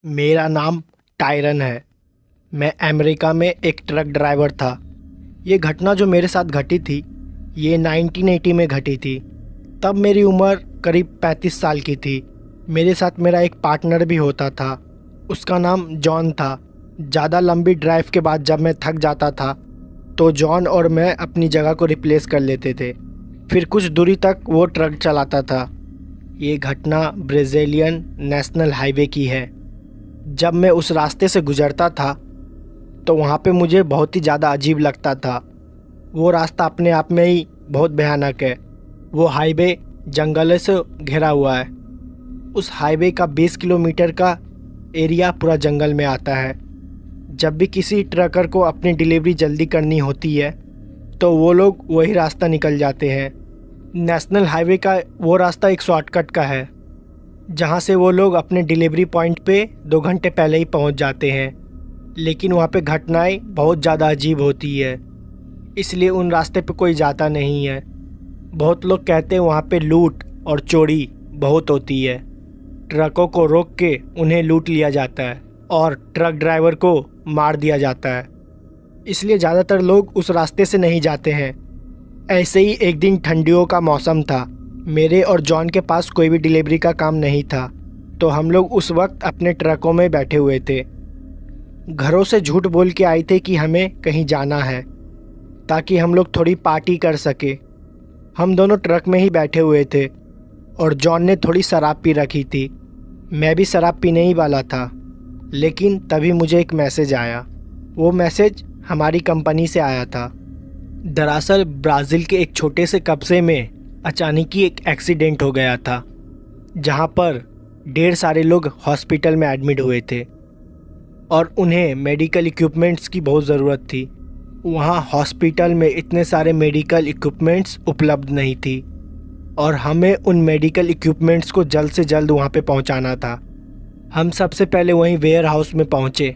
मेरा नाम टायरन है। मैं अमेरिका में एक ट्रक ड्राइवर था। ये घटना जो मेरे साथ घटी थी, ये 1980 में घटी थी। तब मेरी उम्र करीब 35 साल की थी। मेरे साथ मेरा एक पार्टनर भी होता था। उसका नाम जॉन था। ज़्यादा लंबी ड्राइव के बाद जब मैं थक जाता था तो जॉन और मैं अपनी जगह को रिप्लेस कर लेते थे। फिर कुछ दूरी तक वो ट्रक चलाता था। ये घटना ब्राज़ीलियन नेशनल हाईवे की है। जब मैं उस रास्ते से गुज़रता था तो वहाँ पे मुझे बहुत ही ज़्यादा अजीब लगता था। वो रास्ता अपने आप में ही बहुत भयानक है। वो हाईवे जंगलों से घिरा हुआ है। उस हाईवे का 20 किलोमीटर का एरिया पूरा जंगल में आता है। जब भी किसी ट्रकर को अपनी डिलीवरी जल्दी करनी होती है तो वो लोग वही रास्ता निकल जाते हैं। नेशनल हाईवे का वो रास्ता एक शॉर्टकट का है जहाँ से वो लोग अपने डिलीवरी पॉइंट पे 2 घंटे पहले ही पहुँच जाते हैं। लेकिन वहाँ पे घटनाएं बहुत ज़्यादा अजीब होती है, इसलिए उन रास्ते पे कोई जाता नहीं है। बहुत लोग कहते हैं वहाँ पे लूट और चोरी बहुत होती है। ट्रकों को रोक के उन्हें लूट लिया जाता है और ट्रक ड्राइवर को मार दिया जाता है। इसलिए ज़्यादातर लोग उस रास्ते से नहीं जाते हैं। ऐसे ही एक दिन ठंडियों का मौसम था। मेरे और जॉन के पास कोई भी डिलीवरी का काम नहीं था, तो हम लोग उस वक्त अपने ट्रकों में बैठे हुए थे। घरों से झूठ बोल के आए थे कि हमें कहीं जाना है ताकि हम लोग थोड़ी पार्टी कर सके। हम दोनों ट्रक में ही बैठे हुए थे और जॉन ने थोड़ी शराब पी रखी थी। मैं भी शराब पीने ही वाला था, लेकिन तभी मुझे एक मैसेज आया। वो मैसेज हमारी कंपनी से आया था। दरअसल ब्राज़ील के एक छोटे से कस्बे में अचानक ही एक एक्सीडेंट हो गया था, जहां पर ढेर सारे लोग हॉस्पिटल में एडमिट हुए थे और उन्हें मेडिकल इक्विपमेंट्स की बहुत ज़रूरत थी। वहां हॉस्पिटल में इतने सारे मेडिकल इक्विपमेंट्स उपलब्ध नहीं थी और हमें उन मेडिकल इक्विपमेंट्स को जल्द से जल्द वहां पे पहुंचाना था। हम सबसे पहले वहीं वेयर हाउस में पहुंचे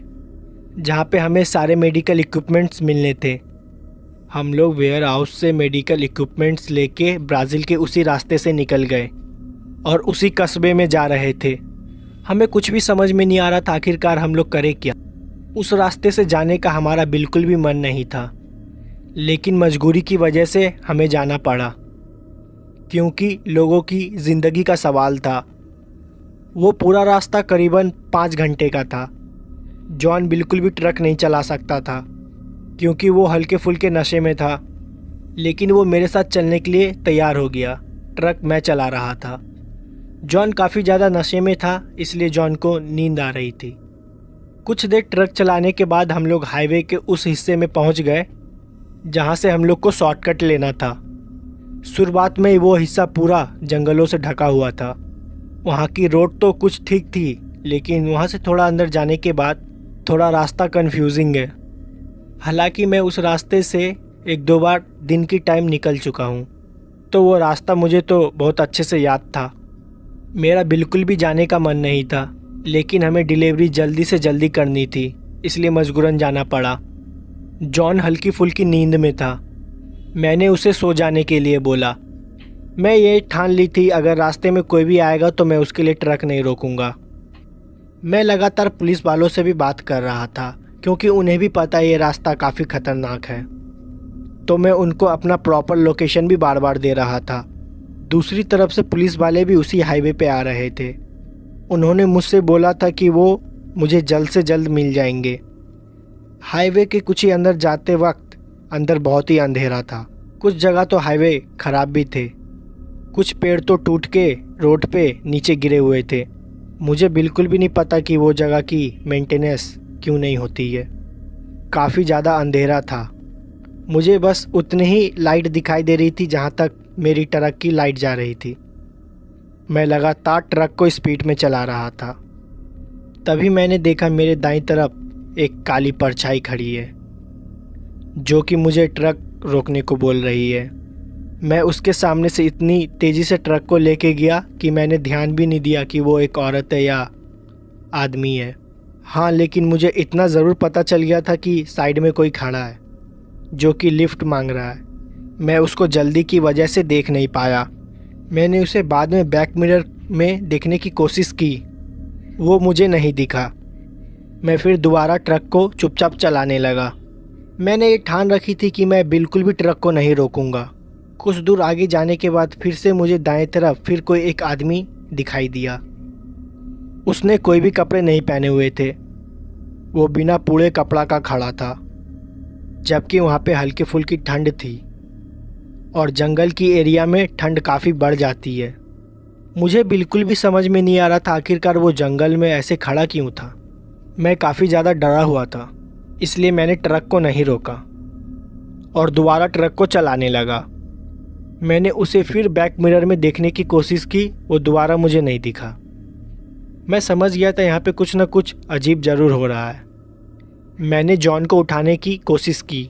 जहां पे हमें सारे मेडिकल इक्विपमेंट्स मिलने थे। हम लोग वेयर हाउस से मेडिकल इक्विपमेंट्स लेके ब्राज़ील के उसी रास्ते से निकल गए और उसी कस्बे में जा रहे थे। हमें कुछ भी समझ में नहीं आ रहा था आखिरकार हम लोग करें क्या। उस रास्ते से जाने का हमारा बिल्कुल भी मन नहीं था, लेकिन मजबूरी की वजह से हमें जाना पड़ा क्योंकि लोगों की ज़िंदगी का सवाल था। वो पूरा रास्ता करीबन 5 घंटे का था। जॉन बिल्कुल भी ट्रक नहीं चला सकता था क्योंकि वो हल्के फुल्के नशे में था, लेकिन वो मेरे साथ चलने के लिए तैयार हो गया। ट्रक मैं चला रहा था। जॉन काफ़ी ज़्यादा नशे में था, इसलिए जॉन को नींद आ रही थी। कुछ देर ट्रक चलाने के बाद हम लोग हाईवे के उस हिस्से में पहुंच गए जहां से हम लोग को शॉर्टकट लेना था। शुरुआत में ही वो हिस्सा पूरा जंगलों से ढका हुआ था। वहां की रोड तो कुछ ठीक थी, लेकिन वहां से थोड़ा अंदर जाने के बाद थोड़ा रास्ता कन्फ्यूजिंग है। हालांकि मैं उस रास्ते से 1-2 बार दिन की टाइम निकल चुका हूँ, तो वो रास्ता मुझे तो बहुत अच्छे से याद था। मेरा बिल्कुल भी जाने का मन नहीं था, लेकिन हमें डिलीवरी जल्दी से जल्दी करनी थी, इसलिए मजबूरन जाना पड़ा। जॉन हल्की फुल्की नींद में था। मैंने उसे सो जाने के लिए बोला। मैं ये ठान ली थी अगर रास्ते में कोई भी आएगा तो मैं उसके लिए ट्रक नहीं रोकूंगा। मैं लगातार पुलिस वालों से भी बात कर रहा था क्योंकि उन्हें भी पता है ये रास्ता काफ़ी ख़तरनाक है, तो मैं उनको अपना प्रॉपर लोकेशन भी बार बार दे रहा था। दूसरी तरफ से पुलिस वाले भी उसी हाईवे पे आ रहे थे। उन्होंने मुझसे बोला था कि वो मुझे जल्द से जल्द मिल जाएंगे। हाईवे के कुछ ही अंदर जाते वक्त अंदर बहुत ही अंधेरा था। कुछ जगह तो हाईवे ख़राब भी थे। कुछ पेड़ तो टूट के रोड पे नीचे गिरे हुए थे। मुझे बिल्कुल भी नहीं पता कि वो जगह की मेंटेनेंस क्यों नहीं होती है। काफ़ी ज़्यादा अंधेरा था। मुझे बस उतनी ही लाइट दिखाई दे रही थी जहाँ तक मेरी ट्रक की लाइट जा रही थी। मैं लगातार ट्रक को स्पीड में चला रहा था। तभी मैंने देखा मेरे दाईं तरफ एक काली परछाई खड़ी है जो कि मुझे ट्रक रोकने को बोल रही है। मैं उसके सामने से इतनी तेज़ी से ट्रक को लेके गया कि मैंने ध्यान भी नहीं दिया कि वो एक औरत है या आदमी है। हाँ, लेकिन मुझे इतना ज़रूर पता चल गया था कि साइड में कोई खड़ा है जो कि लिफ्ट मांग रहा है। मैं उसको जल्दी की वजह से देख नहीं पाया। मैंने उसे बाद में बैक मिरर में देखने की कोशिश की, वो मुझे नहीं दिखा। मैं फिर दोबारा ट्रक को चुपचाप चलाने लगा। मैंने ये ठान रखी थी कि मैं बिल्कुल भी ट्रक को नहीं रोकूंगा। कुछ दूर आगे जाने के बाद फिर से मुझे दाएं तरफ फिर कोई एक आदमी दिखाई दिया। उसने कोई भी कपड़े नहीं पहने हुए थे। वो बिना पूरे कपड़ा का खड़ा था, जबकि वहाँ पे हल्की फुल्की ठंड थी और जंगल की एरिया में ठंड काफ़ी बढ़ जाती है। मुझे बिल्कुल भी समझ में नहीं आ रहा था आखिरकार वो जंगल में ऐसे खड़ा क्यों था। मैं काफ़ी ज़्यादा डरा हुआ था, इसलिए मैंने ट्रक को नहीं रोका और दोबारा ट्रक को चलाने लगा। मैंने उसे फिर बैक मिरर में देखने की कोशिश की, वो दोबारा मुझे नहीं दिखा। मैं समझ गया था यहाँ पे कुछ ना कुछ अजीब ज़रूर हो रहा है। मैंने जॉन को उठाने की कोशिश की,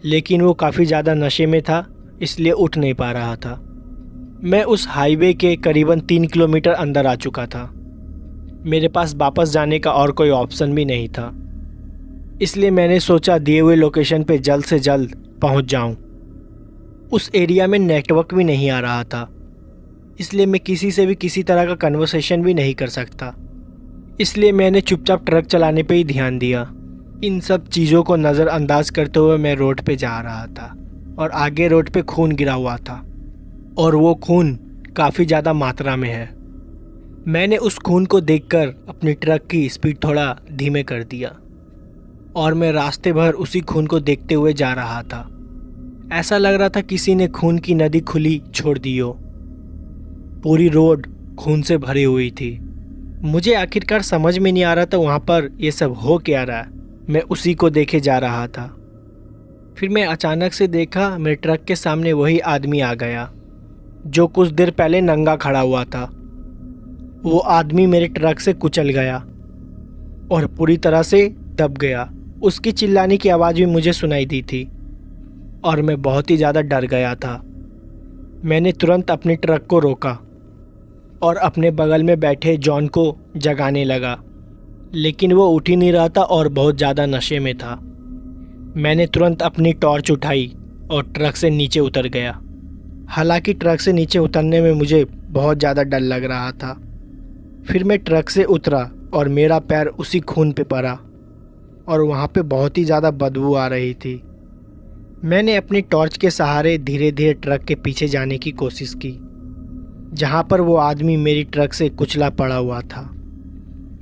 लेकिन वो काफ़ी ज़्यादा नशे में था, इसलिए उठ नहीं पा रहा था। मैं उस हाईवे के करीबन 3 किलोमीटर अंदर आ चुका था। मेरे पास वापस जाने का और कोई ऑप्शन भी नहीं था, इसलिए मैंने सोचा दिए हुए लोकेशन पे जल्द से जल्द पहुंच जाऊं। उस एरिया में नेटवर्क भी नहीं आ रहा था, इसलिए मैं किसी से भी किसी तरह का कन्वर्सेशन भी नहीं कर सकता। इसलिए मैंने चुपचाप ट्रक चलाने पे ही ध्यान दिया। इन सब चीज़ों को नज़रअंदाज करते हुए मैं रोड पे जा रहा था और आगे रोड पे खून गिरा हुआ था और वो खून काफ़ी ज़्यादा मात्रा में है। मैंने उस खून को देखकर अपनी ट्रक की स्पीड थोड़ा धीमे कर दिया और मैं रास्ते भर उसी खून को देखते हुए जा रहा था। ऐसा लग रहा था किसी ने खून की नदी खुली छोड़ दी हो। पूरी रोड खून से भरी हुई थी। मुझे आखिरकार समझ में नहीं आ रहा था वहाँ पर ये सब हो क्या रहा है। मैं उसी को देखे जा रहा था। फिर मैं अचानक से देखा मेरे ट्रक के सामने वही आदमी आ गया जो कुछ देर पहले नंगा खड़ा हुआ था। वो आदमी मेरे ट्रक से कुचल गया और पूरी तरह से दब गया। उसकी चिल्लाने की आवाज़ भी मुझे सुनाई दी थी और मैं बहुत ही ज़्यादा डर गया था। मैंने तुरंत अपने ट्रक को रोका और अपने बगल में बैठे जॉन को जगाने लगा, लेकिन वो उठ ही नहीं रहा था और बहुत ज़्यादा नशे में था। मैंने तुरंत अपनी टॉर्च उठाई और ट्रक से नीचे उतर गया। हालांकि ट्रक से नीचे उतरने में मुझे बहुत ज़्यादा डर लग रहा था। फिर मैं ट्रक से उतरा और मेरा पैर उसी खून पे पड़ा और वहाँ पे बहुत ही ज़्यादा बदबू आ रही थी। मैंने अपनी टॉर्च के सहारे धीरे धीरे ट्रक के पीछे जाने की कोशिश की, जहाँ पर वो आदमी मेरी ट्रक से कुचला पड़ा हुआ था।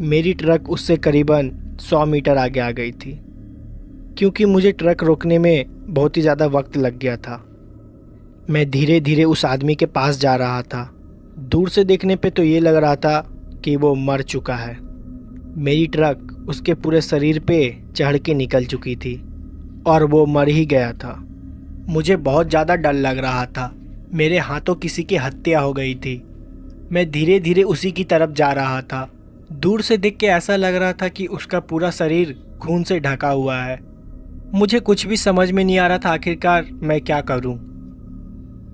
मेरी ट्रक उससे करीबन 100 मीटर आगे आ गई थी, क्योंकि मुझे ट्रक रोकने में बहुत ही ज़्यादा वक्त लग गया था। मैं धीरे धीरे उस आदमी के पास जा रहा था। दूर से देखने पे तो ये लग रहा था कि वो मर चुका है। मेरी ट्रक उसके पूरे शरीर पे चढ़ के निकल चुकी थी और वो मर ही गया था। मुझे बहुत ज़्यादा डर लग रहा था। मेरे हाथों किसी की हत्या हो गई थी। मैं धीरे धीरे उसी की तरफ जा रहा था। दूर से देख के ऐसा लग रहा था कि उसका पूरा शरीर खून से ढका हुआ है। मुझे कुछ भी समझ में नहीं आ रहा था आखिरकार मैं क्या करूं।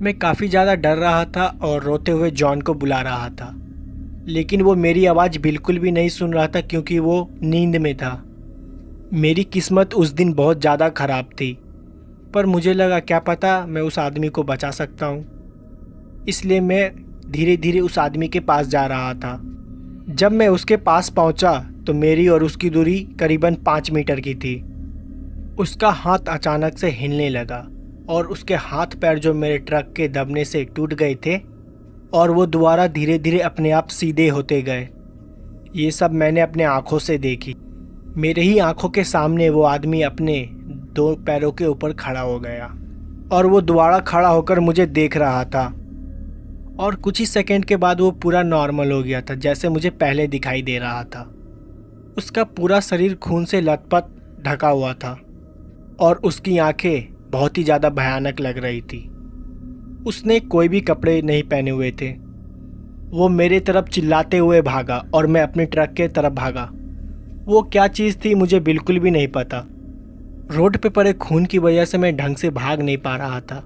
मैं काफ़ी ज़्यादा डर रहा था और रोते हुए जॉन को बुला रहा था, लेकिन वो मेरी आवाज़ बिल्कुल भी नहीं सुन रहा था क्योंकि वो नींद में था। मेरी किस्मत उस दिन बहुत ज़्यादा ख़राब थी, पर मुझे लगा क्या पता मैं उस आदमी को बचा सकता हूँ। इसलिए मैं धीरे धीरे उस आदमी के पास जा रहा था। जब मैं उसके पास पहुँचा तो मेरी और उसकी दूरी करीबन 5 मीटर की थी। उसका हाथ अचानक से हिलने लगा और उसके हाथ पैर जो मेरे ट्रक के दबने से टूट गए थे और वो दोबारा धीरे धीरे अपने आप सीधे होते गए। ये सब मैंने अपने आँखों से देखी। मेरे ही आँखों के सामने वो आदमी अपने 2 पैरों के ऊपर खड़ा हो गया और वो दोबारा खड़ा होकर मुझे देख रहा था और कुछ ही सेकंड के बाद वो पूरा नॉर्मल हो गया था, जैसे मुझे पहले दिखाई दे रहा था। उसका पूरा शरीर खून से लथपथ ढका हुआ था और उसकी आंखें बहुत ही ज़्यादा भयानक लग रही थी। उसने कोई भी कपड़े नहीं पहने हुए थे। वो मेरे तरफ चिल्लाते हुए भागा और मैं अपने ट्रक के तरफ भागा। वो क्या चीज़ थी मुझे बिल्कुल भी नहीं पता। रोड पे पड़े खून की वजह से मैं ढंग से भाग नहीं पा रहा था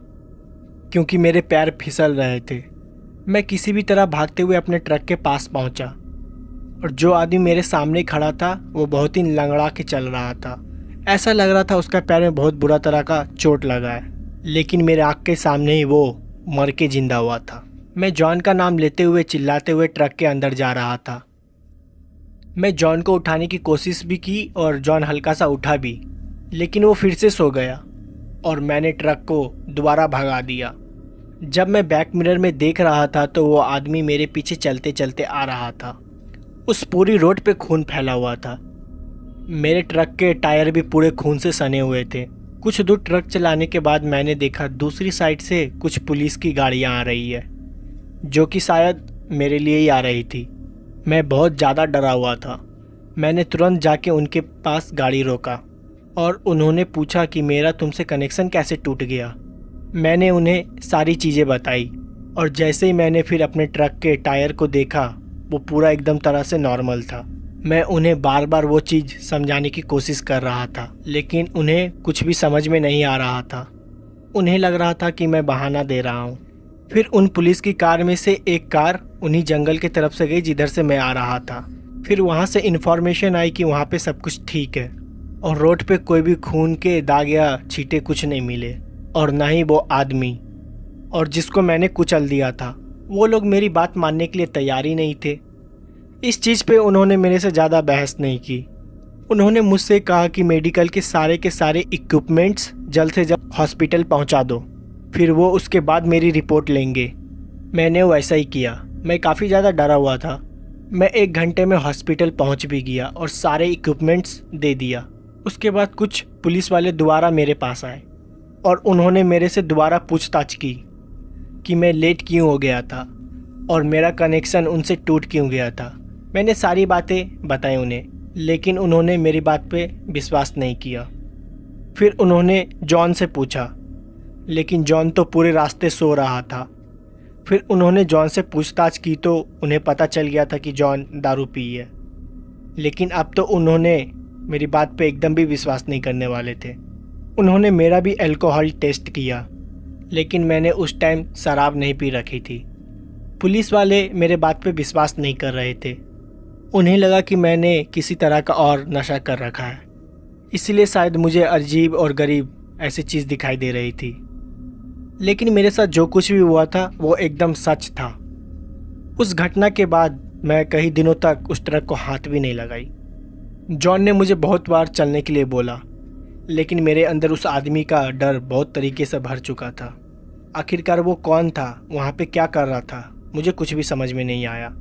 क्योंकि मेरे पैर फिसल रहे थे। मैं किसी भी तरह भागते हुए अपने ट्रक के पास पहुंचा और जो आदमी मेरे सामने खड़ा था वो बहुत ही लंगड़ा के चल रहा था। ऐसा लग रहा था उसका पैर में बहुत बुरा तरह का चोट लगा है, लेकिन मेरे आँख के सामने ही वो मर के जिंदा हुआ था। मैं जॉन का नाम लेते हुए चिल्लाते हुए ट्रक के अंदर जा रहा था। मैं जॉन को उठाने की कोशिश भी की और जॉन हल्का सा उठा भी, लेकिन वो फिर से सो गया और मैंने ट्रक को दोबारा भगा दिया। जब मैं बैक मिरर में देख रहा था तो वो आदमी मेरे पीछे चलते चलते आ रहा था। उस पूरी रोड पे खून फैला हुआ था। मेरे ट्रक के टायर भी पूरे खून से सने हुए थे। कुछ दूर ट्रक चलाने के बाद मैंने देखा दूसरी साइड से कुछ पुलिस की गाड़ियाँ आ रही है, जो कि शायद मेरे लिए ही आ रही थी। मैं बहुत ज़्यादा डरा हुआ था। मैंने तुरंत जाके उनके पास गाड़ी रोका और उन्होंने पूछा कि मेरा तुमसे कनेक्शन कैसे टूट गया। मैंने उन्हें सारी चीज़ें बताई और जैसे ही मैंने फिर अपने ट्रक के टायर को देखा, वो पूरा एकदम तरह से नॉर्मल था। मैं उन्हें बार बार वो चीज़ समझाने की कोशिश कर रहा था, लेकिन उन्हें कुछ भी समझ में नहीं आ रहा था। उन्हें लग रहा था कि मैं बहाना दे रहा हूँ। फिर उन पुलिस की कार में से एक कार उन्हीं जंगल की तरफ से गई जिधर से मैं आ रहा था। फिर वहाँ से इन्फॉर्मेशन आई कि वहाँ पे सब कुछ ठीक है और रोड पे कोई भी खून के दाग या छींटे कुछ नहीं मिले और ना ही वो आदमी और जिसको मैंने कुचल दिया था। वो लोग मेरी बात मानने के लिए तैयार ही नहीं थे। इस चीज़ पे उन्होंने मेरे से ज़्यादा बहस नहीं की। उन्होंने मुझसे कहा कि मेडिकल के सारे इक्विपमेंट्स जल्द से जल्द हॉस्पिटल पहुंचा दो, फिर वो उसके बाद मेरी रिपोर्ट लेंगे। मैंने वैसा ही किया। मैं काफ़ी ज़्यादा डरा हुआ था। मैं 1 घंटे में हॉस्पिटल पहुंच भी गया और सारे इक्विपमेंट्स दे दिया। उसके बाद कुछ पुलिस वाले दोबारा मेरे पास आए और उन्होंने मेरे से दोबारा पूछताछ की कि मैं लेट क्यों हो गया था और मेरा कनेक्शन उनसे टूट क्यों गया था। मैंने सारी बातें बताई उन्हें, लेकिन उन्होंने मेरी बात पे विश्वास नहीं किया। फिर उन्होंने जॉन से पूछा, लेकिन जॉन तो पूरे रास्ते सो रहा था। फिर उन्होंने जॉन से पूछताछ की तो उन्हें पता चल गया था कि जॉन दारू पी है, लेकिन अब तो उन्होंने मेरी बात पे एकदम भी विश्वास नहीं करने वाले थे। उन्होंने मेरा भी अल्कोहल टेस्ट किया, लेकिन मैंने उस टाइम शराब नहीं पी रखी थी। पुलिस वाले मेरे बात पे विश्वास नहीं कर रहे थे। उन्हें लगा कि मैंने किसी तरह का और नशा कर रखा है, इसलिए शायद मुझे अजीब और गरीब ऐसी चीज़ दिखाई दे रही थी। लेकिन मेरे साथ जो कुछ भी हुआ था वो एकदम सच था। उस घटना के बाद मैं कई दिनों तक उस ट्रक को हाथ भी नहीं लगाई। जॉन ने मुझे बहुत बार चलने के लिए बोला, लेकिन मेरे अंदर उस आदमी का डर बहुत तरीके से भर चुका था। आखिरकार वो कौन था, वहाँ पे क्या कर रहा था, मुझे कुछ भी समझ में नहीं आया।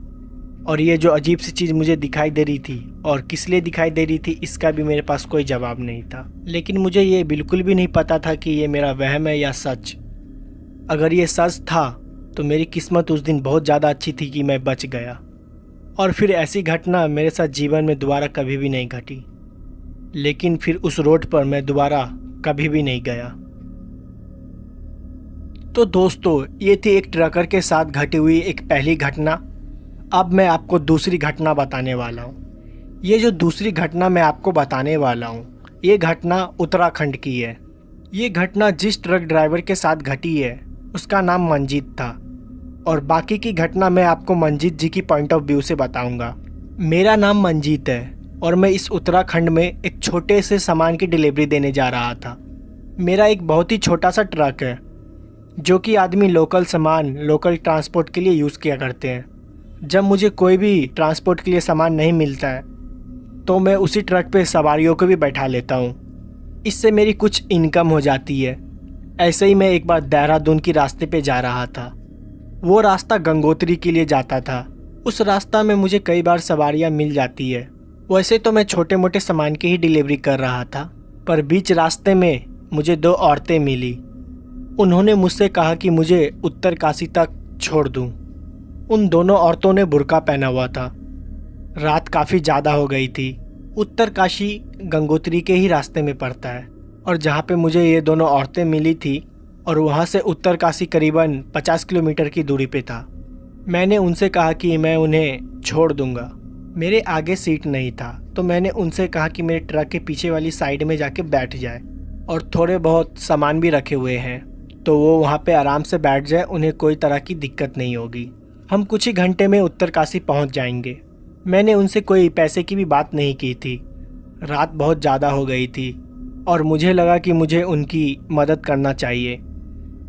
और ये जो अजीब सी चीज़ मुझे दिखाई दे रही थी और किस लिए दिखाई दे रही थी, इसका भी मेरे पास कोई जवाब नहीं था। लेकिन मुझे ये बिल्कुल भी नहीं पता था कि ये मेरा वहम है या सच। अगर ये सच था तो मेरी किस्मत उस दिन बहुत ज़्यादा अच्छी थी कि मैं बच गया। और फिर ऐसी घटना मेरे साथ जीवन में दोबारा कभी भी नहीं घटी। लेकिन फिर उस रोड पर मैं दोबारा कभी भी नहीं गया। तो दोस्तों, ये थी एक ट्रकर के साथ घटी हुई एक पहली घटना। अब मैं आपको दूसरी घटना बताने वाला हूँ। ये जो दूसरी घटना मैं आपको बताने वाला हूँ, ये घटना उत्तराखंड की है। ये घटना जिस ट्रक ड्राइवर के साथ घटी है उसका नाम मंजीत था, और बाकी की घटना मैं आपको मंजीत जी की पॉइंट ऑफ व्यू से बताऊंगा। मेरा नाम मंजीत है और मैं इस उत्तराखंड में एक छोटे से सामान की डिलीवरी देने जा रहा था। मेरा एक बहुत ही छोटा सा ट्रक है जो कि आदमी लोकल सामान, लोकल ट्रांसपोर्ट के लिए यूज़ किया करते हैं। जब मुझे कोई भी ट्रांसपोर्ट के लिए सामान नहीं मिलता है तो मैं उसी ट्रक पे सवारियों को भी बैठा लेता हूँ। इससे मेरी कुछ इनकम हो जाती है। ऐसे ही मैं एक बार देहरादून की रास्ते पे जा रहा था। वो रास्ता गंगोत्री के लिए जाता था। उस रास्ता में मुझे कई बार सवारियाँ मिल जाती है। वैसे तो मैं छोटे मोटे सामान की ही डिलीवरी कर रहा था, पर बीच रास्ते में मुझे 2 औरतें मिली। उन्होंने मुझसे कहा कि मुझे उत्तरकाशी तक छोड़ दूँ। उन दोनों औरतों ने बुर्का पहना हुआ था। रात काफ़ी ज़्यादा हो गई थी। उत्तरकाशी गंगोत्री के ही रास्ते में पड़ता है, और जहाँ पे मुझे ये दोनों औरतें मिली थी और वहाँ से उत्तरकाशी करीबन 50 किलोमीटर की दूरी पे था। मैंने उनसे कहा कि मैं उन्हें छोड़ दूँगा। मेरे आगे सीट नहीं था तो मैंने उनसे कहा कि मेरे ट्रक के पीछे वाली साइड में जाके बैठ जाए, और थोड़े बहुत सामान भी रखे हुए हैं तो वो वहाँ पे आराम से बैठ जाए, उन्हें कोई तरह की दिक्कत नहीं होगी। हम कुछ ही घंटे में उत्तरकाशी पहुंच जाएंगे। मैंने उनसे कोई पैसे की भी बात नहीं की थी। रात बहुत ज़्यादा हो गई थी और मुझे लगा कि मुझे उनकी मदद करना चाहिए।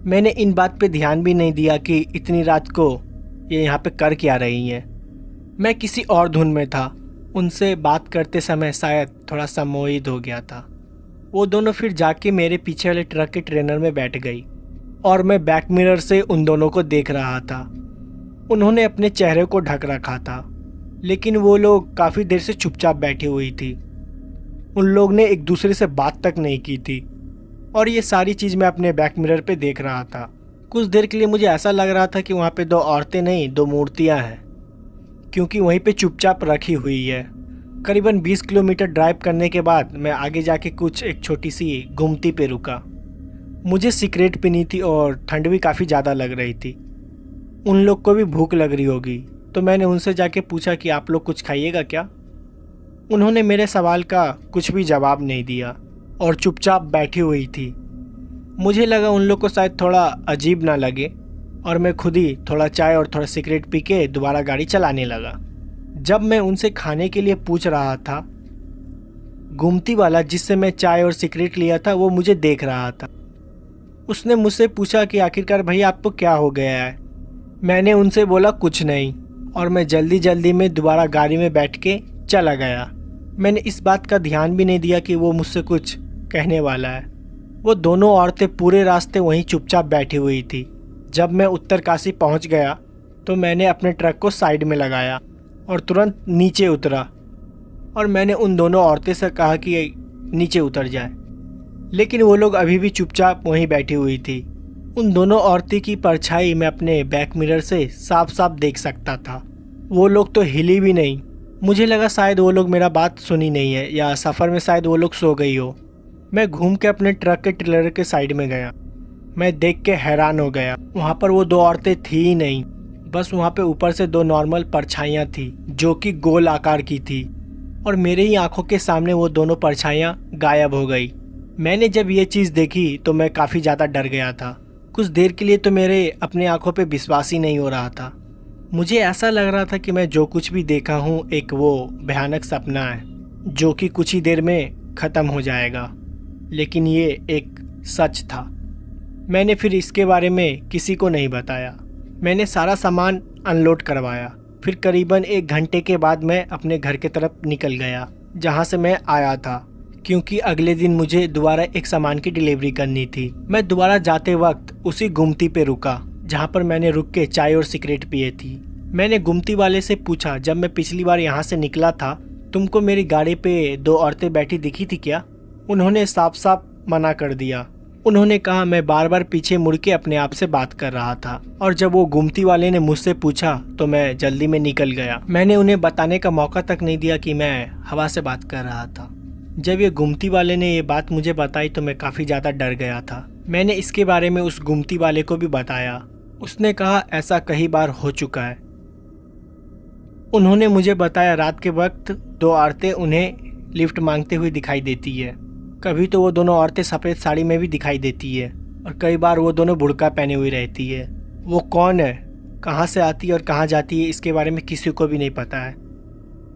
मैंने इन बात पे ध्यान भी नहीं दिया कि इतनी रात को ये यहाँ पे कर क्या रही हैं। मैं किसी और धुन में था। उनसे बात करते समय शायद थोड़ा सा मोहित हो गया था। वो दोनों फिर जाके मेरे पीछे वाले ट्रक के ट्रेनर में बैठ गई और मैं बैक मिरर से उन दोनों को देख रहा था। उन्होंने अपने चेहरे को ढक रखा था, लेकिन वो लोग काफ़ी देर से चुपचाप बैठी हुई थी। उन लोग ने एक दूसरे से बात तक नहीं की थी और ये सारी चीज़ मैं अपने बैक मिरर पे देख रहा था। कुछ देर के लिए मुझे ऐसा लग रहा था कि वहाँ पे दो औरतें नहीं, दो मूर्तियाँ हैं, क्योंकि वहीं पे चुपचाप रखी हुई है। करीबन 20 किलोमीटर ड्राइव करने के बाद मैं आगे जाके कुछ एक छोटी सी गुमती पे रुका। मुझे सिगरेट पीनी थी और ठंड भी काफ़ी ज़्यादा लग रही थी। उन लोग को भी भूख लग रही होगी, तो मैंने उनसे जाके पूछा कि आप लोग कुछ खाइएगा क्या। उन्होंने मेरे सवाल का कुछ भी जवाब नहीं दिया और चुपचाप बैठी हुई थी। मुझे लगा उन लोग को शायद थोड़ा अजीब ना लगे और मैं खुद ही थोड़ा चाय और थोड़ा सिगरेट पी के दोबारा गाड़ी चलाने लगा। जब मैं उनसे खाने के लिए पूछ रहा था, गुमती वाला जिससे मैं चाय और सिगरेट लिया था वो मुझे देख रहा था। उसने मुझसे पूछा कि आखिरकार भैया आपको क्या हो गया है। मैंने उनसे बोला कुछ नहीं और मैं जल्दी जल्दी में दोबारा गाड़ी में बैठ के चला गया। मैंने इस बात का ध्यान भी नहीं दिया कि वो मुझसे कुछ कहने वाला है। वो दोनों औरतें पूरे रास्ते वहीं चुपचाप बैठी हुई थी। जब मैं उत्तरकाशी पहुंच गया तो मैंने अपने ट्रक को साइड में लगाया और तुरंत नीचे उतरा और मैंने उन दोनों औरतें से कहा कि नीचे उतर जाए, लेकिन वो लोग अभी भी चुपचाप वहीं बैठी हुई थी। उन दोनों औरतें की परछाई मैं अपने बैक मिरर से साफ साफ देख सकता था। वो लोग तो हिली भी नहीं। मुझे लगा शायद वो लोग मेरा बात सुनी नहीं है या सफ़र में शायद वो लोग सो गई हो। मैं घूम के अपने ट्रक के ट्रेलर के साइड में गया। मैं देख के हैरान हो गया। वहाँ पर वो दो औरतें थी ही नहीं, बस वहाँ पे ऊपर से दो नॉर्मल परछाइयाँ थी जो कि गोल आकार की थी और मेरे ही आंखों के सामने वो दोनों परछाइयाँ गायब हो गई। मैंने जब ये चीज़ देखी तो मैं काफ़ी ज़्यादा डर गया था। कुछ देर के लिए तो मेरे अपने आंखों पे विश्वास ही नहीं हो रहा था। मुझे ऐसा लग रहा था कि मैं जो कुछ भी देखा हूँ एक वो भयानक सपना है जो कि कुछ ही देर में ख़त्म हो जाएगा, लेकिन ये एक सच था। मैंने फिर इसके बारे में किसी को नहीं बताया। मैंने सारा सामान अनलोड करवाया। फिर करीबन 1 घंटे के बाद मैं अपने घर की तरफ निकल गया जहाँ से मैं आया था, क्योंकि अगले दिन मुझे दोबारा एक सामान की डिलीवरी करनी थी। मैं दोबारा जाते वक्त उसी गुमती पे रुका जहाँ पर मैंने रुक के चाय और सिगरेट पिए थी। मैंने गुमती वाले से पूछा, जब मैं पिछली बार यहाँ से निकला था तुमको मेरी गाड़ी पे 2 औरतें बैठी दिखी थी क्या? उन्होंने साफ साफ मना कर दिया। उन्होंने कहा मैं बार बार पीछे मुड़ के अपने आप से बात कर रहा था और जब वो गुमती वाले ने मुझसे पूछा तो मैं जल्दी में निकल गया। मैंने उन्हें बताने का मौका तक नहीं दिया कि मैं हवा से बात कर रहा था। जब ये गुमती वाले ने ये बात मुझे बताई तो मैं काफ़ी ज़्यादा डर गया था। मैंने इसके बारे में उस गुमती वाले को भी बताया। उसने कहा ऐसा कई बार हो चुका है। उन्होंने मुझे बताया रात के वक्त 2 औरतें उन्हें लिफ्ट मांगते हुए दिखाई देती है। कभी तो वो दोनों औरतें सफ़ेद साड़ी में भी दिखाई देती है और कई बार वो दोनों बुर्का पहने हुई रहती है। वो कौन है, कहाँ से आती है और कहाँ जाती है, इसके बारे में किसी को भी नहीं पता है।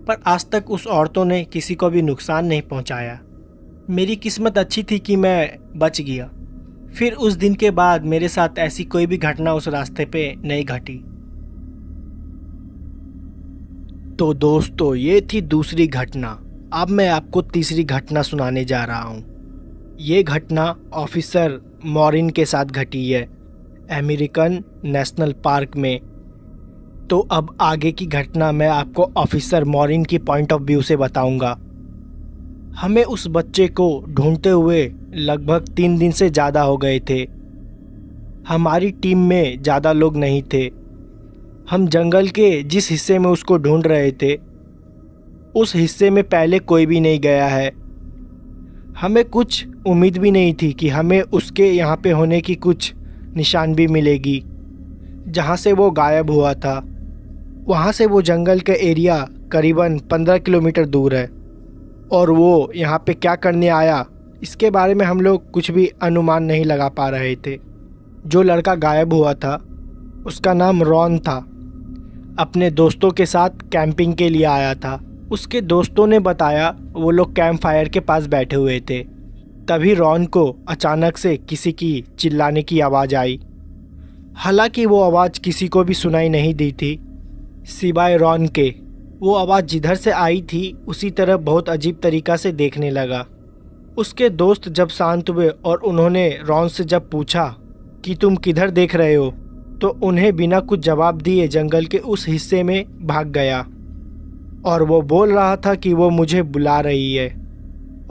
पर आज तक उस औरतों ने किसी को भी नुकसान नहीं पहुँचाया। मेरी किस्मत अच्छी थी कि मैं बच गया। फिर उस दिन के बाद मेरे साथ ऐसी कोई भी घटना उस रास्ते पे नहीं घटी। तो दोस्तों ये थी दूसरी घटना। अब मैं आपको तीसरी घटना सुनाने जा रहा हूँ। ये घटना ऑफिसर मॉरिन के साथ घटी है अमेरिकन नेशनल पार्क में। तो अब आगे की घटना मैं आपको ऑफिसर मॉरिन की पॉइंट ऑफ व्यू से बताऊंगा। हमें उस बच्चे को ढूंढते हुए लगभग 3 दिन से ज़्यादा हो गए थे। हमारी टीम में ज़्यादा लोग नहीं थे। हम जंगल के जिस हिस्से में उसको ढूंढ रहे थे उस हिस्से में पहले कोई भी नहीं गया है। हमें कुछ उम्मीद भी नहीं थी कि हमें उसके यहाँ पे होने की कुछ निशान भी मिलेगी। जहाँ से वो गायब हुआ था वहाँ से वो जंगल का एरिया करीबन 15 किलोमीटर दूर है और वो यहाँ पे क्या करने आया इसके बारे में हम लोग कुछ भी अनुमान नहीं लगा पा रहे थे। जो लड़का गायब हुआ था उसका नाम रॉन था। अपने दोस्तों के साथ कैंपिंग के लिए आया था। उसके दोस्तों ने बताया वो लोग कैंप फायर के पास बैठे हुए थे। तभी रॉन को अचानक से किसी की चिल्लाने की आवाज़ आई। हालांकि वो आवाज़ किसी को भी सुनाई नहीं दी थी सिवाय रॉन के। वो आवाज़ जिधर से आई थी उसी तरफ बहुत अजीब तरीक़ा से देखने लगा। उसके दोस्त जब शांत हुए और उन्होंने रॉन से जब पूछा कि तुम किधर देख रहे हो, तो उन्हें बिना कुछ जवाब दिए जंगल के उस हिस्से में भाग गया और वो बोल रहा था कि वो मुझे बुला रही है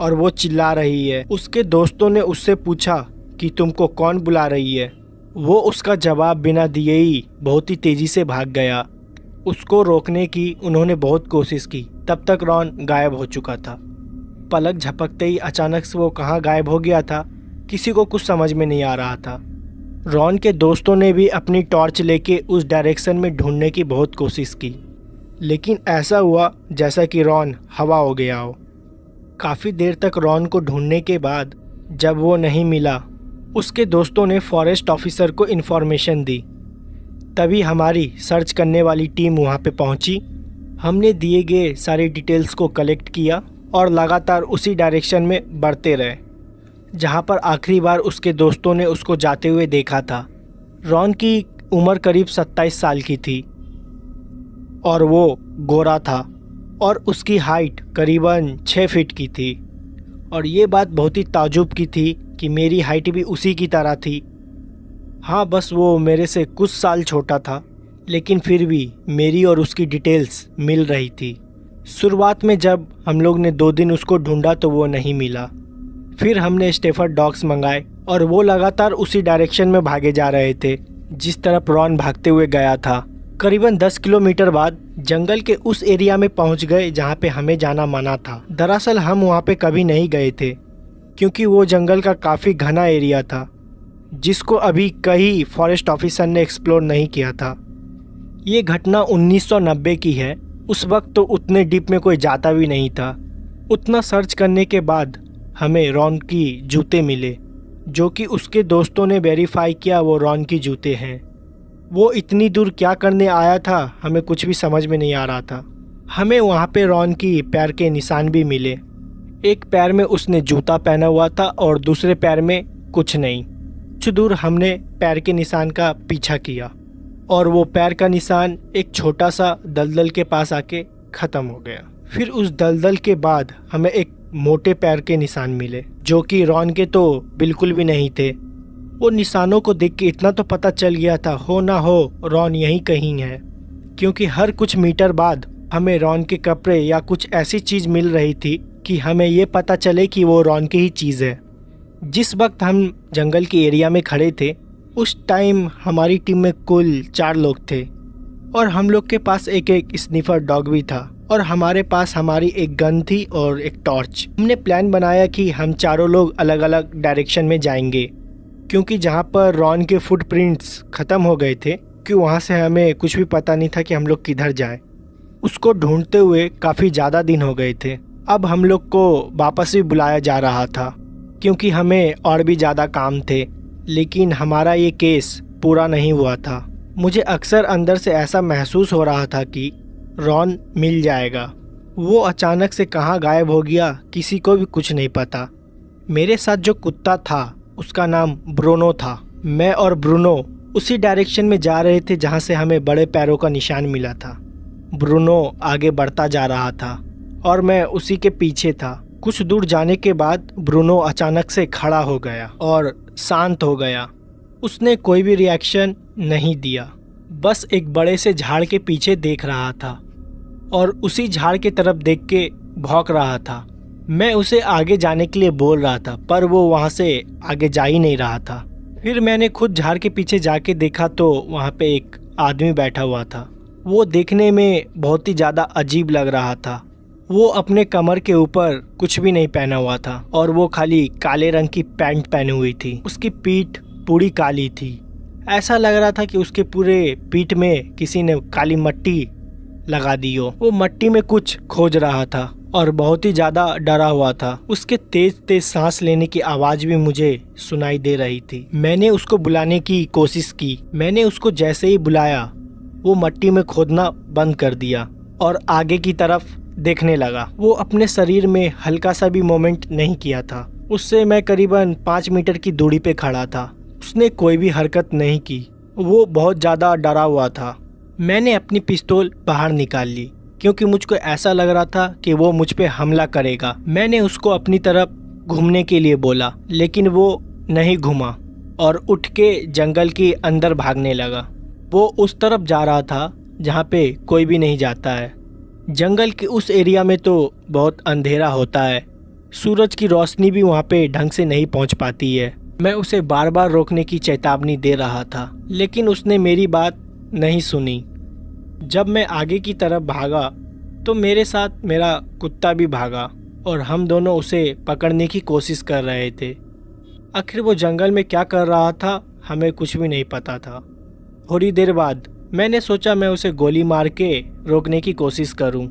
और वो चिल्ला रही है। उसके दोस्तों ने उससे पूछा कि तुमको कौन बुला रही है। वो उसका जवाब बिना दिए ही बहुत ही तेज़ी से भाग गया। उसको रोकने की उन्होंने बहुत कोशिश की, तब तक रॉन गायब हो चुका था। पलक झपकते ही अचानक से वो कहाँ गायब हो गया था, किसी को कुछ समझ में नहीं आ रहा था। रॉन के दोस्तों ने भी अपनी टॉर्च लेके उस डायरेक्शन में ढूंढने की बहुत कोशिश की, लेकिन ऐसा हुआ जैसा कि रॉन हवा हो गया हो। काफ़ी देर तक रॉन को ढूंढने के बाद जब वो नहीं मिला, उसके दोस्तों ने फॉरेस्ट ऑफिसर को इन्फॉर्मेशन दी। तभी हमारी सर्च करने वाली टीम वहाँ पे पहुँची। हमने दिए गए सारे डिटेल्स को कलेक्ट किया और लगातार उसी डायरेक्शन में बढ़ते रहे जहाँ पर आखिरी बार उसके दोस्तों ने उसको जाते हुए देखा था। रॉन की उम्र करीब 27 साल की थी और वो गोरा था और उसकी हाइट करीबन 6 फीट की थी। और ये बात बहुत ही ताजुब की थी कि मेरी हाइट भी उसी की तरह थी। हाँ, बस वो मेरे से कुछ साल छोटा था, लेकिन फिर भी मेरी और उसकी डिटेल्स मिल रही थी। शुरुआत में जब हम लोग ने 2 दिन उसको ढूंढा तो वो नहीं मिला। फिर हमने स्टेफर्ड डॉग्स मंगाए और वो लगातार उसी डायरेक्शन में भागे जा रहे थे जिस तरफ रॉन भागते हुए गया था। करीबन 10 किलोमीटर बाद जंगल के उस एरिया में पहुंच गए जहां पे हमें जाना मना था। दरअसल हम वहां पे कभी नहीं गए थे क्योंकि वो जंगल का काफ़ी घना एरिया था जिसको अभी कई फॉरेस्ट ऑफिसर ने एक्सप्लोर नहीं किया था। ये घटना 1990 की है। उस वक्त तो उतने डीप में कोई जाता भी नहीं था। उतना सर्च करने के बाद हमें रॉन की जूते मिले जो कि उसके दोस्तों ने वेरीफाई किया वो रॉन की जूते हैं। वो इतनी दूर क्या करने आया था हमें कुछ भी समझ में नहीं आ रहा था। हमें वहाँ पे रॉन की पैर के निशान भी मिले। एक पैर में उसने जूता पहना हुआ था और दूसरे पैर में कुछ नहीं। कुछ दूर हमने पैर के निशान का पीछा किया और वो पैर का निशान एक छोटा सा दलदल के पास आके ख़त्म हो गया। फिर उस दलदल के बाद हमें एक मोटे पैर के निशान मिले जो कि रॉन के तो बिल्कुल भी नहीं थे। वो निशानों को देख के इतना तो पता चल गया था हो ना हो रॉन यहीं कहीं है, क्योंकि हर कुछ मीटर बाद हमें रॉन के कपड़े या कुछ ऐसी चीज़ मिल रही थी कि हमें ये पता चले कि वो रॉन की ही चीज़ है। जिस वक्त हम जंगल के एरिया में खड़े थे उस टाइम हमारी टीम में कुल 4 लोग थे और हम लोग के पास एक स्निफर डॉग भी था और हमारे पास हमारी एक गन थी और एक टॉर्च। हमने प्लान बनाया कि हम चारों लोग अलग अलग डायरेक्शन में जाएंगे क्योंकि जहाँ पर रॉन के फुटप्रिंट्स ख़त्म हो गए थे कि वहाँ से हमें कुछ भी पता नहीं था कि हम लोग किधर जाएं। उसको ढूंढते हुए काफ़ी ज़्यादा दिन हो गए थे। अब हम लोग को वापस भी बुलाया जा रहा था क्योंकि हमें और भी ज़्यादा काम थे, लेकिन हमारा ये केस पूरा नहीं हुआ था। मुझे अक्सर अंदर से ऐसा महसूस हो रहा था कि रॉन मिल जाएगा। वो अचानक से कहाँ गायब हो गया किसी को भी कुछ नहीं पता। मेरे साथ जो कुत्ता था उसका नाम ब्रूनो था। मैं और ब्रूनो उसी डायरेक्शन में जा रहे थे जहाँ से हमें बड़े पैरों का निशान मिला था। ब्रूनो आगे बढ़ता जा रहा था और मैं उसी के पीछे था। कुछ दूर जाने के बाद ब्रूनो अचानक से खड़ा हो गया और शांत हो गया। उसने कोई भी रिएक्शन नहीं दिया, बस एक बड़े से झाड़ के पीछे देख रहा था और उसी झाड़ की तरफ देख के भौंक रहा था। मैं उसे आगे जाने के लिए बोल रहा था पर वो वहाँ से आगे जा ही नहीं रहा था। फिर मैंने खुद झाड़ के पीछे जाके देखा तो वहाँ पे एक आदमी बैठा हुआ था। वो देखने में बहुत ही ज़्यादा अजीब लग रहा था। वो अपने कमर के ऊपर कुछ भी नहीं पहना हुआ था और वो खाली काले रंग की पैंट पहनी हुई थी। उसकी पीठ पूरी काली थी। ऐसा लग रहा था कि उसके पूरे पीठ में किसी ने काली मट्टी लगा दी हो। वो मट्टी में कुछ खोज रहा था और बहुत ही ज़्यादा डरा हुआ था। उसके तेज तेज सांस लेने की आवाज़ भी मुझे सुनाई दे रही थी। मैंने उसको बुलाने की कोशिश की। मैंने उसको जैसे ही बुलाया वो मट्टी में खोदना बंद कर दिया और आगे की तरफ देखने लगा। वो अपने शरीर में हल्का सा भी मूवमेंट नहीं किया था। उससे मैं करीबन 5 मीटर की दूरी पे खड़ा था। उसने कोई भी हरकत नहीं की। वो बहुत ज़्यादा डरा हुआ था। मैंने अपनी पिस्तौल बाहर निकाल ली क्योंकि मुझको ऐसा लग रहा था कि वो मुझ पे हमला करेगा। मैंने उसको अपनी तरफ घूमने के लिए बोला, लेकिन वो नहीं घूमा और उठ के जंगल के अंदर भागने लगा। वो उस तरफ जा रहा था जहाँ पे कोई भी नहीं जाता है। जंगल के उस एरिया में तो बहुत अंधेरा होता है, सूरज की रोशनी भी वहाँ पे ढंग से नहीं पहुँच पाती है। मैं उसे बार बार रोकने की चेतावनी दे रहा था, लेकिन उसने मेरी बात नहीं सुनी। जब मैं आगे की तरफ भागा तो मेरे साथ मेरा कुत्ता भी भागा और हम दोनों उसे पकड़ने की कोशिश कर रहे थे। आखिर वो जंगल में क्या कर रहा था हमें कुछ भी नहीं पता था। थोड़ी देर बाद मैंने सोचा मैं उसे गोली मार के रोकने की कोशिश करूं,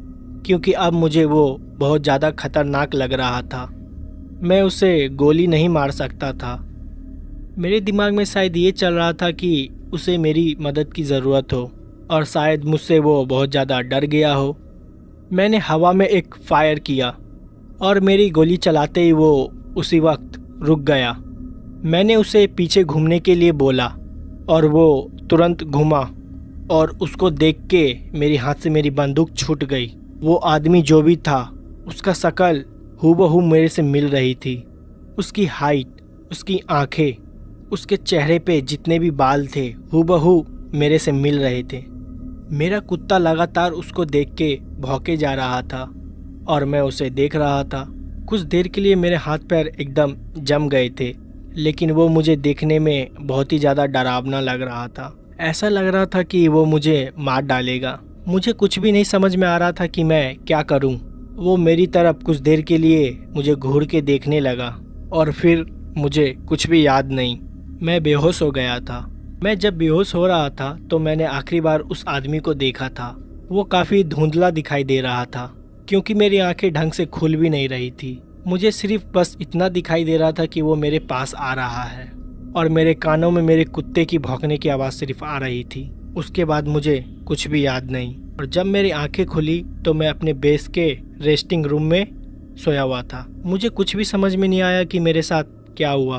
क्योंकि अब मुझे वो बहुत ज़्यादा खतरनाक लग रहा था। मैं उसे गोली नहीं मार सकता था। मेरे दिमाग में शायद ये चल रहा था कि उसे मेरी मदद की ज़रूरत हो और शायद मुझसे वो बहुत ज़्यादा डर गया हो। मैंने हवा में एक फायर किया और मेरी गोली चलाते ही वो उसी वक्त रुक गया। मैंने उसे पीछे घूमने के लिए बोला और वो तुरंत घूमा और उसको देख के मेरे हाथ से मेरी बंदूक छूट गई। वो आदमी जो भी था उसका शक्ल हूबहू मेरे से मिल रही थी। उसकी हाइट, उसकी आंखें, उसके चेहरे पे जितने भी बाल थे हूबहू मेरे से मिल रहे थे। मेरा कुत्ता लगातार उसको देख के भौंके जा रहा था और मैं उसे देख रहा था। कुछ देर के लिए मेरे हाथ पैर एकदम जम गए थे, लेकिन वो मुझे देखने में बहुत ही ज़्यादा डरावना लग रहा था। ऐसा लग रहा था कि वो मुझे मार डालेगा। मुझे कुछ भी नहीं समझ में आ रहा था कि मैं क्या करूं। वो मेरी तरफ कुछ देर के लिए मुझे घूर के देखने लगा और फिर मुझे कुछ भी याद नहीं। मैं बेहोश हो गया था। मैं जब बेहोश हो रहा था तो मैंने आखिरी बार उस आदमी को देखा था। वो काफ़ी धुंधला दिखाई दे रहा था, क्योंकि मेरी आंखें ढंग से खुल भी नहीं रही थी। मुझे सिर्फ बस इतना दिखाई दे रहा था कि वो मेरे पास आ रहा है और मेरे कानों में मेरे कुत्ते की भौंकने की आवाज़ सिर्फ आ रही थी। उसके बाद मुझे कुछ भी याद नहीं। और जब मेरी आंखें खुली तो मैं अपने बेस के रेस्टिंग रूम में सोया हुआ था। मुझे कुछ भी समझ में नहीं आया कि मेरे साथ क्या हुआ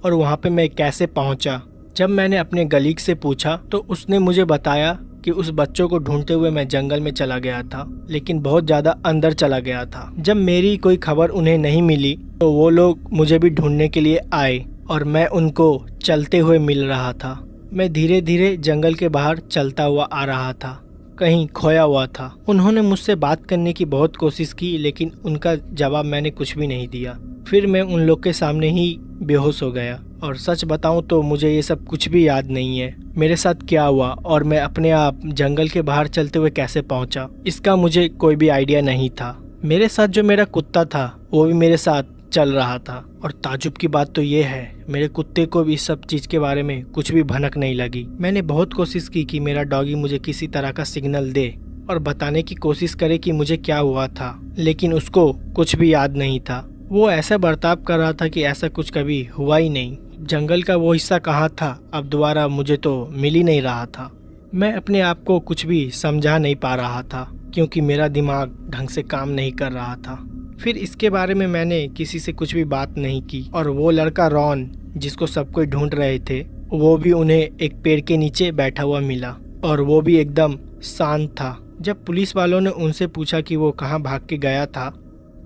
और वहाँ पे मैं कैसे पहुँचा। जब मैंने अपने गलीग से पूछा तो उसने मुझे बताया कि उस बच्चों को ढूंढते हुए मैं जंगल में चला गया था, लेकिन बहुत ज़्यादा अंदर चला गया था। जब मेरी कोई खबर उन्हें नहीं मिली तो वो लोग मुझे भी ढूंढने के लिए आए और मैं उनको चलते हुए मिल रहा था। मैं धीरे धीरे जंगल के बाहर चलता हुआ आ रहा था, कहीं खोया हुआ था। उन्होंने मुझसे बात करने की बहुत कोशिश की, लेकिन उनका जवाब मैंने कुछ भी नहीं दिया। फिर मैं उन लोग के सामने ही बेहोश हो गया और सच बताऊं तो मुझे ये सब कुछ भी याद नहीं है। मेरे साथ क्या हुआ और मैं अपने आप जंगल के बाहर चलते हुए कैसे पहुंचा, इसका मुझे कोई भी आइडिया नहीं था। मेरे साथ जो मेरा कुत्ता था वो भी मेरे साथ चल रहा था और ताजुब की बात तो ये है मेरे कुत्ते को भी इस सब चीज़ के बारे में कुछ भी भनक नहीं लगी। मैंने बहुत कोशिश की कि मेरा डॉगी मुझे किसी तरह का सिग्नल दे और बताने की कोशिश करे कि मुझे क्या हुआ था, लेकिन उसको कुछ भी याद नहीं था। वो ऐसा बर्ताव कर रहा था कि ऐसा कुछ कभी हुआ ही नहीं। जंगल का वो हिस्सा कहाँ था अब दोबारा मुझे तो मिल ही नहीं रहा था। मैं अपने आप को कुछ भी समझा नहीं पा रहा था, क्योंकि मेरा दिमाग ढंग से काम नहीं कर रहा था। फिर इसके बारे में मैंने किसी से कुछ भी बात नहीं की और वो लड़का रॉन जिसको सब कोई ढूंढ रहे थे वो भी उन्हें एक पेड़ के नीचे बैठा हुआ मिला और वो भी एकदम शांत था। जब पुलिस वालों ने उनसे पूछा कि वो कहाँ भाग के गया था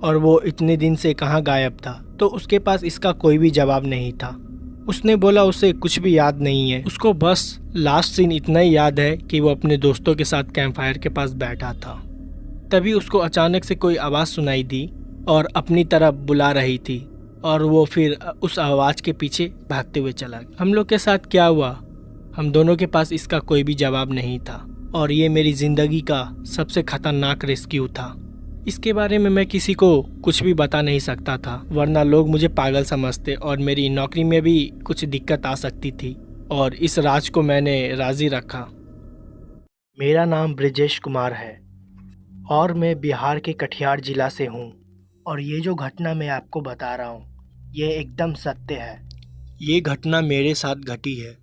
और वो इतने दिन से कहाँ गायब था, तो उसके पास इसका कोई भी जवाब नहीं था। उसने बोला उसे कुछ भी याद नहीं है, उसको बस लास्ट सीन इतना ही याद है कि वो अपने दोस्तों के साथ कैंप फायर के पास बैठा था। तभी उसको अचानक से कोई आवाज़ सुनाई दी और अपनी तरफ बुला रही थी और वो फिर उस आवाज़ के पीछे भागते हुए चला गया। हम लोग के साथ क्या हुआ, हम दोनों के पास इसका कोई भी जवाब नहीं था और ये मेरी ज़िंदगी का सबसे खतरनाक रेस्क्यू था। इसके बारे में मैं किसी को कुछ भी बता नहीं सकता था, वरना लोग मुझे पागल समझते और मेरी नौकरी में भी कुछ दिक्कत आ सकती थी, और इस राज को मैंने राजी रखा। मेरा नाम ब्रिजेश कुमार है और मैं बिहार के कटिहार ज़िला से हूँ और ये जो घटना मैं आपको बता रहा हूँ ये एकदम सत्य है। ये घटना मेरे साथ घटी है।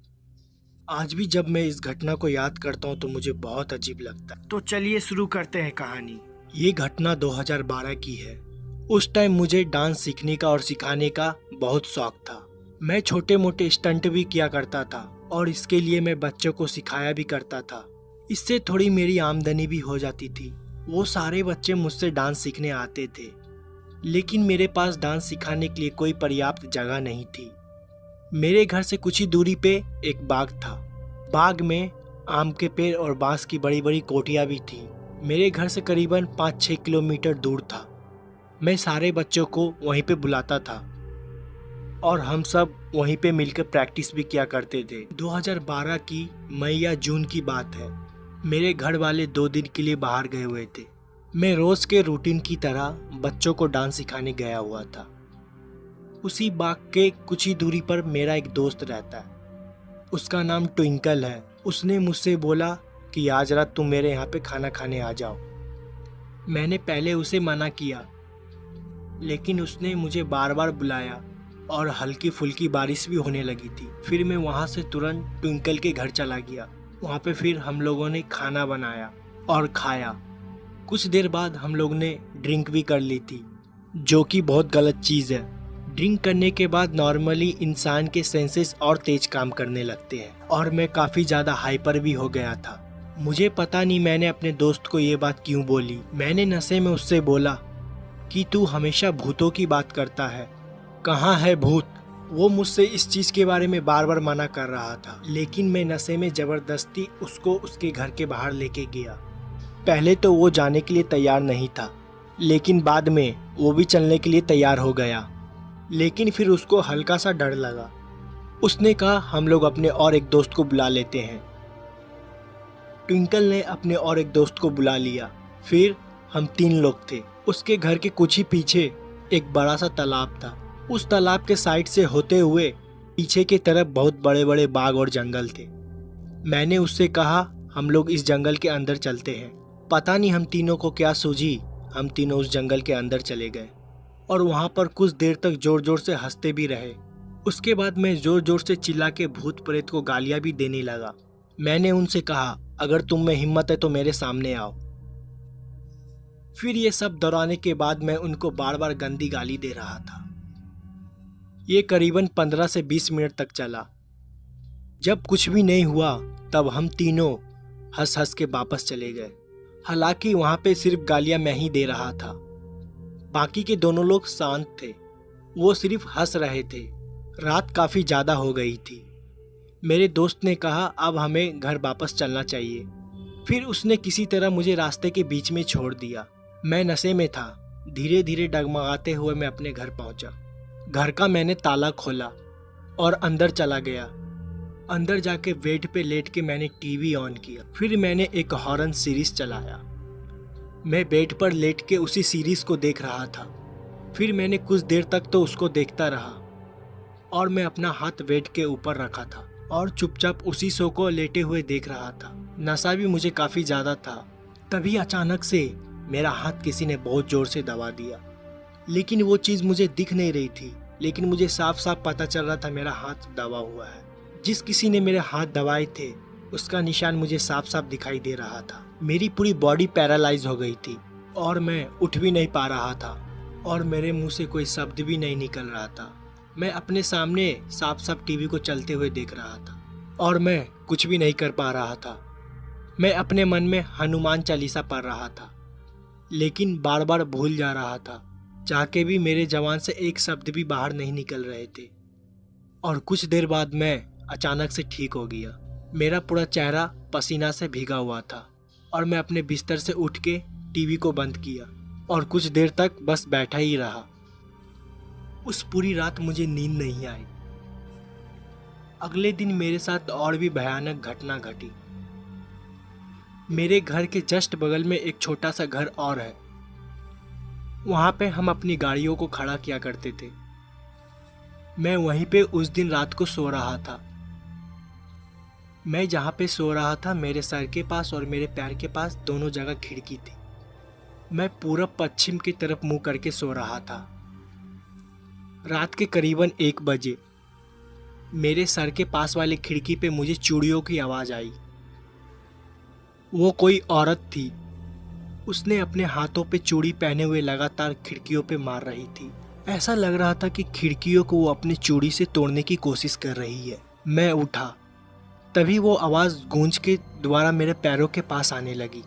आज भी जब मैं इस घटना को याद करता हूँ तो मुझे बहुत अजीब लगता है। तो चलिए शुरू करते हैं कहानी। ये घटना 2012 की है। उस टाइम मुझे डांस सीखने का और सिखाने का बहुत शौक था। मैं छोटे मोटे स्टंट भी किया करता था और इसके लिए मैं बच्चों को सिखाया भी करता था। इससे थोड़ी मेरी आमदनी भी हो जाती थी। वो सारे बच्चे मुझसे डांस सीखने आते थे, लेकिन मेरे पास डांस सिखाने के लिए कोई पर्याप्त जगह नहीं थी। मेरे घर से कुछ ही दूरी पे एक बाग था। बाग में आम के पेड़ और बांस की बड़ी बड़ी कोठियाँ भी थी। मेरे घर से करीबन 5-6 किलोमीटर दूर था। मैं सारे बच्चों को वहीं पे बुलाता था और हम सब वहीं पे मिलकर प्रैक्टिस भी किया करते थे। 2012 की मई या जून की बात है। मेरे घर वाले 2 दिन के लिए बाहर गए हुए थे। मैं रोज के रूटीन की तरह बच्चों को डांस सिखाने गया हुआ था। उसी बाग के कुछ ही दूरी पर मेरा एक दोस्त रहता है। उसका नाम ट्विंकल है। उसने मुझसे बोला कि आज रात तुम मेरे यहाँ पे खाना खाने आ जाओ। मैंने पहले उसे मना किया, लेकिन उसने मुझे बार बार बुलाया और हल्की फुल्की बारिश भी होने लगी थी। फिर मैं वहाँ से तुरंत ट्विंकल के घर चला गया। वहाँ पे फिर हम लोगों ने खाना बनाया और खाया। कुछ देर बाद हम लोग ने ड्रिंक भी कर ली थी, जो कि बहुत गलत चीज़ है। ड्रिंक करने के बाद नॉर्मली इंसान के सेंसेस और तेज काम करने लगते हैं और मैं काफ़ी ज़्यादा हाइपर भी हो गया था। मुझे पता नहीं मैंने अपने दोस्त को ये बात क्यों बोली। मैंने नशे में उससे बोला कि तू हमेशा भूतों की बात करता है, कहाँ है भूत। वो मुझसे इस चीज़ के बारे में बार बार मना कर रहा था, लेकिन मैं नशे में ज़बरदस्ती उसको उसके घर के बाहर लेके गया। पहले तो वो जाने के लिए तैयार नहीं था, लेकिन बाद में वो भी चलने के लिए तैयार हो गया। लेकिन फिर उसको हल्का सा डर लगा। उसने कहा हम लोग अपने और एक दोस्त को बुला लेते हैं। ट्विंकल ने अपने और एक दोस्त को बुला लिया। फिर हम 3 लोग थे। उसके घर के कुछ ही पीछे एक बड़ा सा तालाब था। उस तालाब के साइड से होते हुए पीछे की तरफ बहुत बड़े बड़े बाग और जंगल थे। मैंने उससे कहा हम लोग इस जंगल के अंदर चलते हैं। पता नहीं हम तीनों को क्या सूझी, हम तीनों उस जंगल के अंदर चले गए और वहाँ पर कुछ देर तक जोर जोर से हंसते भी रहे। उसके बाद मैं जोर जोर से चिल्ला के भूत प्रेत को गालियाँ भी देने लगा। मैंने उनसे कहा अगर तुम में हिम्मत है तो मेरे सामने आओ। फिर ये सब दोहराने के बाद मैं उनको बार बार गंदी गाली दे रहा था। ये करीबन 15 से 20 मिनट तक चला। जब कुछ भी नहीं हुआ तब हम तीनों हंस हंस के वापस चले गए। हालांकि वहाँ पे सिर्फ गालियाँ मैं ही दे रहा था, बाकी के दोनों लोग शांत थे। वो सिर्फ हंस रहे थे। रात काफ़ी ज़्यादा हो गई थी। मेरे दोस्त ने कहा अब हमें घर वापस चलना चाहिए। फिर उसने किसी तरह मुझे रास्ते के बीच में छोड़ दिया। मैं नशे में था। धीरे धीरे डगमगाते हुए मैं अपने घर पहुंचा। घर का मैंने ताला खोला और अंदर चला गया। अंदर जाके बेड पे लेट के मैंने टीवी ऑन किया। फिर मैंने एक हॉरर सीरीज चलाया। मैं बेड पर लेट के उसी सीरीज को देख रहा था। फिर मैंने कुछ देर तक तो उसको देखता रहा और मैं अपना हाथ बेड के ऊपर रखा था और चुपचाप उसी शो को लेटे हुए देख रहा था। नशा भी मुझे काफ़ी ज़्यादा था। तभी अचानक से मेरा हाथ किसी ने बहुत ज़ोर से दबा दिया, लेकिन वो चीज़ मुझे दिख नहीं रही थी, लेकिन मुझे साफ साफ पता चल रहा था मेरा हाथ दबा हुआ है। जिस किसी ने मेरे हाथ दबाए थे उसका निशान मुझे साफ साफ दिखाई दे रहा था। मेरी पूरी बॉडी पैरालाइज हो गई थी और मैं उठ भी नहीं पा रहा था और मेरे मुंह से कोई शब्द भी नहीं निकल रहा था। मैं अपने सामने साफ साफ टीवी को चलते हुए देख रहा था और मैं कुछ भी नहीं कर पा रहा था। मैं अपने मन में हनुमान चालीसा पढ़ रहा था, लेकिन बार बार भूल जा रहा था। चाह के भी मेरे जबान से एक शब्द भी बाहर नहीं निकल रहे थे। और कुछ देर बाद मैं अचानक से ठीक हो गया। मेरा पूरा चेहरा पसीना से भीगा हुआ था और मैं अपने बिस्तर से उठ के टीवी को बंद किया और कुछ देर तक बस बैठा ही रहा। उस पूरी रात मुझे नींद नहीं आई। अगले दिन मेरे साथ और भी भयानक घटना घटी। मेरे घर के जस्ट बगल में एक छोटा सा घर और है। वहाँ पे हम अपनी गाड़ियों को खड़ा किया करते थे। मैं वहीं पे उस दिन रात को सो रहा था। मैं जहाँ पे सो रहा था मेरे सर के पास और मेरे पैर के पास दोनों जगह खिड़की थी। मैं पूरब पश्चिम की तरफ मुंह करके सो रहा था। रात के करीबन 1 बजे मेरे सर के पास वाली खिड़की पे मुझे चूड़ियों की आवाज़ आई। वो कोई औरत थी। उसने अपने हाथों पे चूड़ी पहने हुए लगातार खिड़कियों पे मार रही थी। ऐसा लग रहा था कि खिड़कियों को वो अपनी चूड़ी से तोड़ने की कोशिश कर रही है। मैं उठा, तभी वो आवाज़ गूंज के दोबारा मेरे पैरों के पास आने लगी।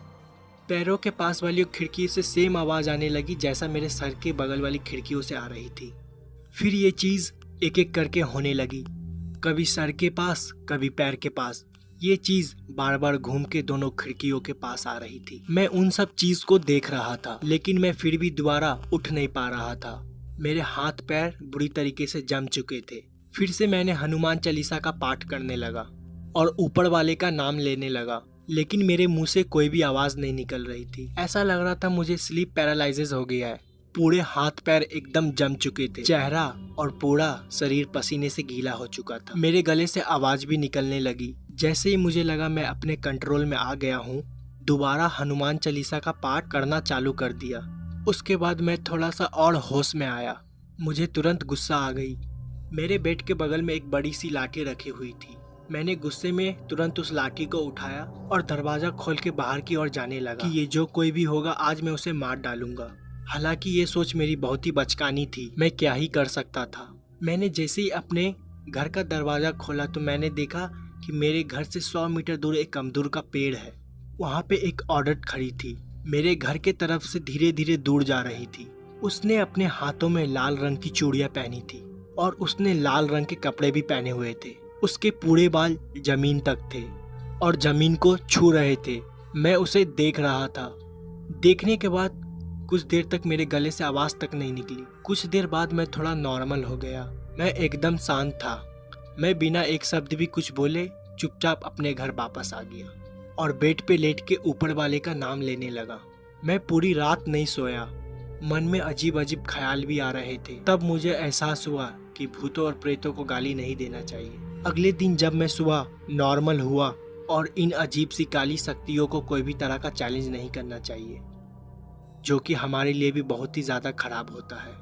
पैरों के पास वाली खिड़की से सेम आवाज आने लगी जैसा मेरे सर के बगल वाली खिड़कियों से आ रही थी। फिर ये चीज एक एक करके होने लगी, कभी सर के पास कभी पैर के पास। ये चीज बार बार घूम के दोनों खिड़कियों के पास आ रही थी। मैं उन सब चीज को देख रहा था, लेकिन मैं फिर भी दोबारा उठ नहीं पा रहा था। मेरे हाथ पैर बुरी तरीके से जम चुके थे। फिर से मैंने हनुमान चालीसा का पाठ करने लगा और ऊपर वाले का नाम लेने लगा, लेकिन मेरे मुंह से कोई भी आवाज नहीं निकल रही थी। ऐसा लग रहा था मुझे स्लीप पैरालाइसिस हो गया है। पूरे हाथ पैर एकदम जम चुके थे, चेहरा और पूरा शरीर पसीने से गीला हो चुका था। मेरे गले से आवाज भी निकलने लगी। जैसे ही मुझे लगा मैं अपने कंट्रोल में आ गया हूँ, दोबारा हनुमान चालीसा का पाठ करना चालू कर दिया। उसके बाद मैं थोड़ा सा और होश में आया। मुझे तुरंत गुस्सा आ गई। मेरे बेड के बगल में एक बड़ी सी लाठी रखी हुई थी। मैंने गुस्से में तुरंत उस लाठी को उठाया और दरवाजा खोल के बाहर की ओर जाने लगा कि ये जो कोई भी होगा आज मैं उसे मार डालूंगा। हालांकि ये सोच मेरी बहुत ही बचकानी थी, मैं क्या ही कर सकता था। मैंने जैसे ही अपने घर का दरवाजा खोला तो मैंने देखा कि मेरे घर से 100 मीटर दूर एक अमदूर का पेड़ है। वहाँ पे एक औरत खड़ी थी, मेरे घर के तरफ से धीरे धीरे दूर जा रही थी। उसने अपने हाथों में लाल रंग की चूड़ियाँ पहनी थी और उसने लाल रंग के कपड़े भी पहने हुए थे। उसके पूरे बाल जमीन तक थे और जमीन को छू रहे थे। मैं उसे देख रहा था। देखने के बाद कुछ देर तक मेरे गले से आवाज तक नहीं निकली। कुछ देर बाद मैं थोड़ा नॉर्मल हो गया। मैं एकदम शांत था। मैं बिना एक शब्द भी कुछ बोले चुपचाप अपने घर वापस आ गया और बेड पे लेट के ऊपर वाले का नाम लेने लगा। मैं पूरी रात नहीं सोया। मन में अजीब अजीब ख्याल भी आ रहे थे। तब मुझे एहसास हुआ कि भूतों और प्रेतों को गाली नहीं देना चाहिए। अगले दिन जब मैं सुबह नॉर्मल हुआ और इन अजीब सी काली शक्तियों को कोई भी तरह का चैलेंज नहीं करना चाहिए, जो कि हमारे लिए भी बहुत ही ज़्यादा खराब होता है।